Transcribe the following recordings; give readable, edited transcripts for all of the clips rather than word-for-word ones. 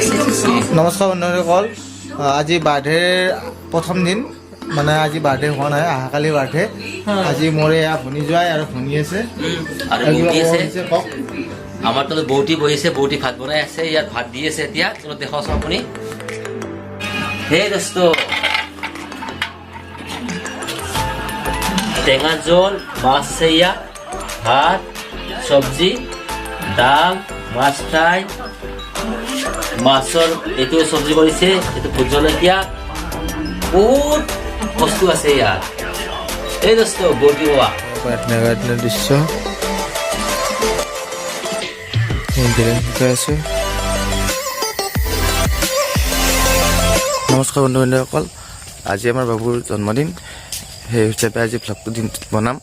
নমস্কাৰ বন্ধুসকল, আজি বাৰ্থডেৰ প্ৰথম দিন, মানে আজি বাৰ্থডে হোৱা নাই, অহাকালি বাৰ্থডে। আজি মোৰ এয়া ভনী যোৱাই আৰু ভনী আছে কওক। আমাৰ তলত বৌটি বহিছে, বৌটি ভাত বনাই আছে, ইয়াত ভাত দি আছে। এতিয়া তলত দেখাওচোন আপুনি। সেই দোস্ত টেঙা জোল, মাছ আছে, ইয়াত ভাত, চব্জি, দাল, মাছ ফ্ৰাই, মাছৰ এইটো চব্জি কৰিছে, এইটো ভোট জলকীয়া, বহুত বস্তু আছে ইয়াত। এই দোস্ত বৌটি হোৱা দৃশ্য আছে। নমস্কাৰ বন্ধু বান্ধৱীসকল, আজি আমাৰ বাবুৰ জন্মদিন, সেই হিচাপে আজি ভ্লগটো দিনটোত বনাম।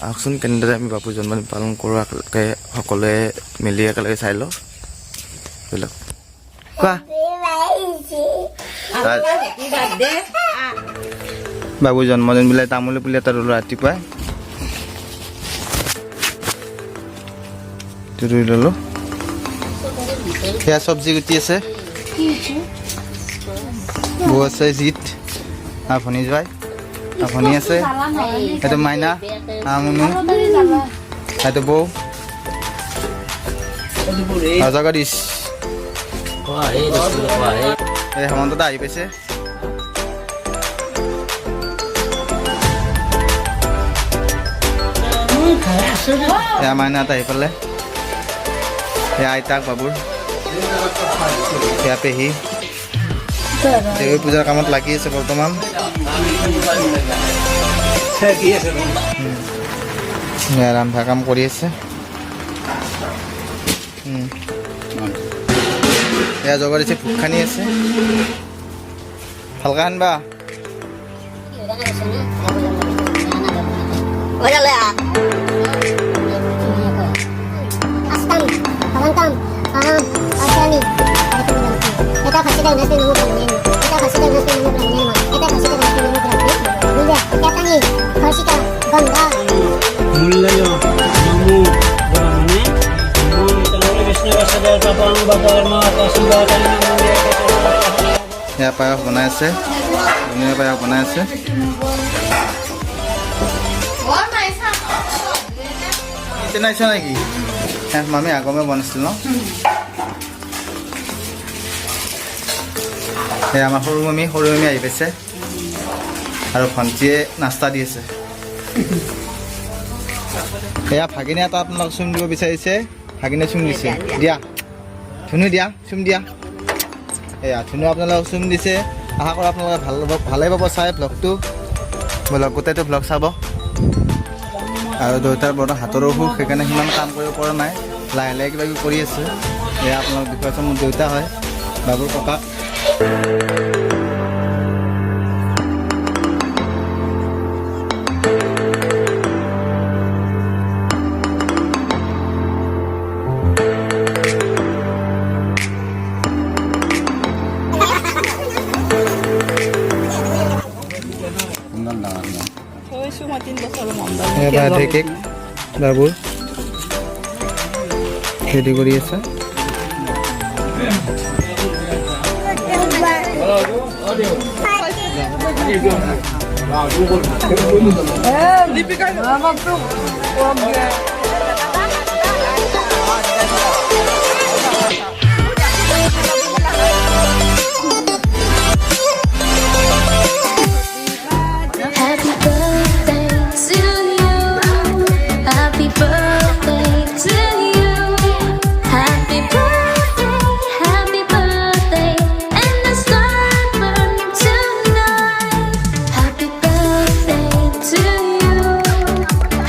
আহকচোন কেনেদৰে আমি বাবুৰ জন্মদিন পালন কৰোঁ, একেলগে সকলোৱে মিলি একেলগে চাই লওঁ। বিলাক কোৱা বাবুৰ জন্মদিন বোলে তামোল পুলি এটা ৰুলো ৰাতিপুৱাই, ৰুই ললো। সেয়া চব্জি গুটি আছে, বৌ আছে, জিত আৰু ভনী যোৱাই, ভনী আছে, সেইটো মাইনা, মুনু, সেইটো বৌ জগদীশ। এই হেমন্ত দা আহি পাইছে। এয়া মাইনা এটা আহি পালে, এয়া আইতাক বাবুৰ, এয়া পেহী, দেৱী পূজাৰ কামত লাগি আছে বৰ্তমান। ৰন্ধা কাম কৰি আছে। এয়া জগৰ দিছে, ভোগ খানি আছে। ভালকে আনবা। এয়া পায়স বনাই আছে, ধুনীয়া পায়স বনাই আছে। নাইছা নেকি? মামি আগমে বনাইছিল ন? এই আমাৰ সৰু মামি আহি পাইছে আৰু ভণ্টিয়ে নাস্তা দি আছে। এয়া ভাগিনে এটা আপোনালোক চুম দিব বিচাৰিছে, ভাগিনে চুম দিছে। দিয়া ধুনু, দিয়া চুম দিয়া। এয়া ধুনু আপোনালোকক চুম দিছে। আশা কৰোঁ আপোনালোকে ভালেই পাব চাই ভ্লগটো। ব'লক গোটেইটো ভ্লগ চাব। আৰু দেউতাৰ বৰ্তমান হাতৰ অসুখ, সেইকাৰণে সিমান কাম কৰিব পৰা নাই, লাহে লাহে কিবা কিবি কৰি আছে। এয়া আপোনালোক দেখুৱাইছে, মোৰ দেউতা হয়, বাবুৰ ককাক। বাৰ্থডে কেক বাবুৰ ৰেডি কৰি আছে।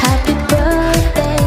Happy birthday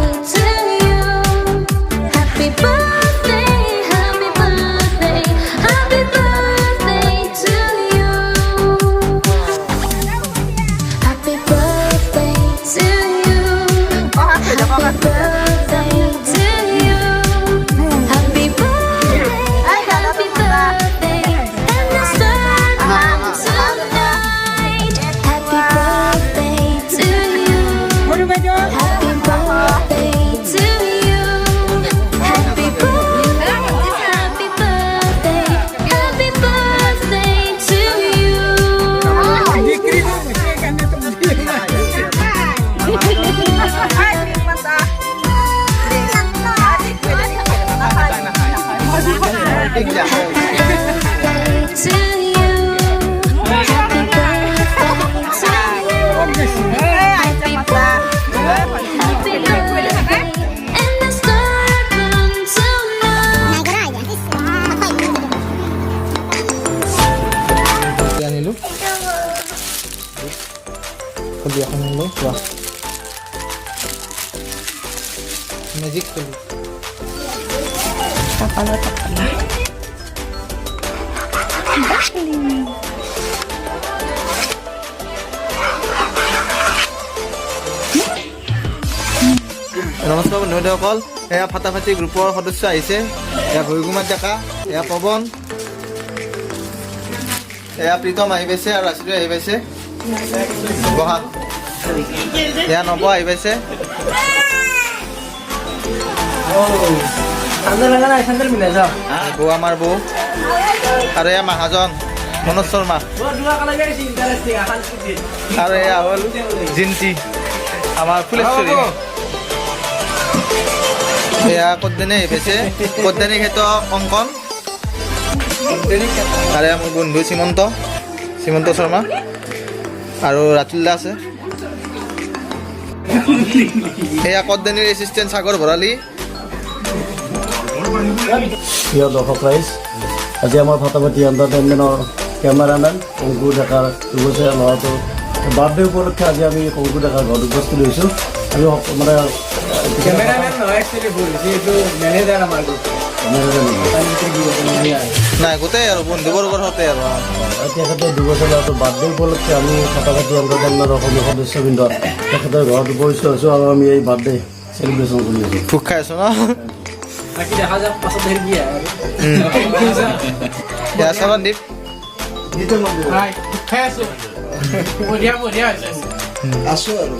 দিয়া to you. Happy birthday. And the star come to know. আনিলো কলি এখন আনিলো চোৱা মেজিক কলি নমস্কাৰ বন্ধুসকল এয়া ফাটাফাটি গ্ৰুপৰ সদস্য আহিছে এয়া ভৈগুমাৰ ডেকা এয়া পৱন এয়া প্ৰীতম আহি পাইছে আৰু ৰাচিদু আহি পাইছে বহা এয়া নৱ আহি পাইছে বৌ আমাৰ বৌ আৰু এয়া মাহাজন মনোজ শৰ্মা আৰু এয়া হ'ল জিন্তি আমাৰ ফুলেশ্বৰী এয়া কদ্দানী আহি পাইছে কদ্দানী খেত অংকন আৰু এয়া মোৰ বন্ধু সীমন্ত শৰ্মা আৰু ৰাতুল্লা আছে এয়া কদ্দানীৰ এছিষ্টেণ্ট সাগৰ ভৰালী প্ৰিয় দৰ্শক ৰাইজ আজি আমাৰ ফাটাফাটি এণ্টাৰটেইনমেণ্টৰ কেমেৰামেন কংকু ডেকাৰ দুবছৰীয়া ল'ৰাটোৰ বাৰ্থডে উপলক্ষে আজি আমি কংকু ডেকাৰ ঘৰত উপস্থিত হৈছোঁ আমি মানে নাই গোটেই আৰু বন্ধুবৰ্গৰ সৈতে আৰু তেখেতে দুবছৰীয়া ল'ৰাটোৰ বাৰ্থডে উপলক্ষে আমি ফাটাফাটি এণ্টাৰটেইনমেণ্টৰ অসমীয়া সদস্যবৃন্দ তেখেতৰ ঘৰত উপস্থিত হৈছোঁ আৰু আমি এই বাৰ্থডে চেলিব্ৰেশ্যন কৰি আছোঁ ভোগ খাই আছো ন এয়া চৰণদ্বীপ খাই আছো বঢ়িয়া বঢ়িয়া হৈছে আছোঁ আৰু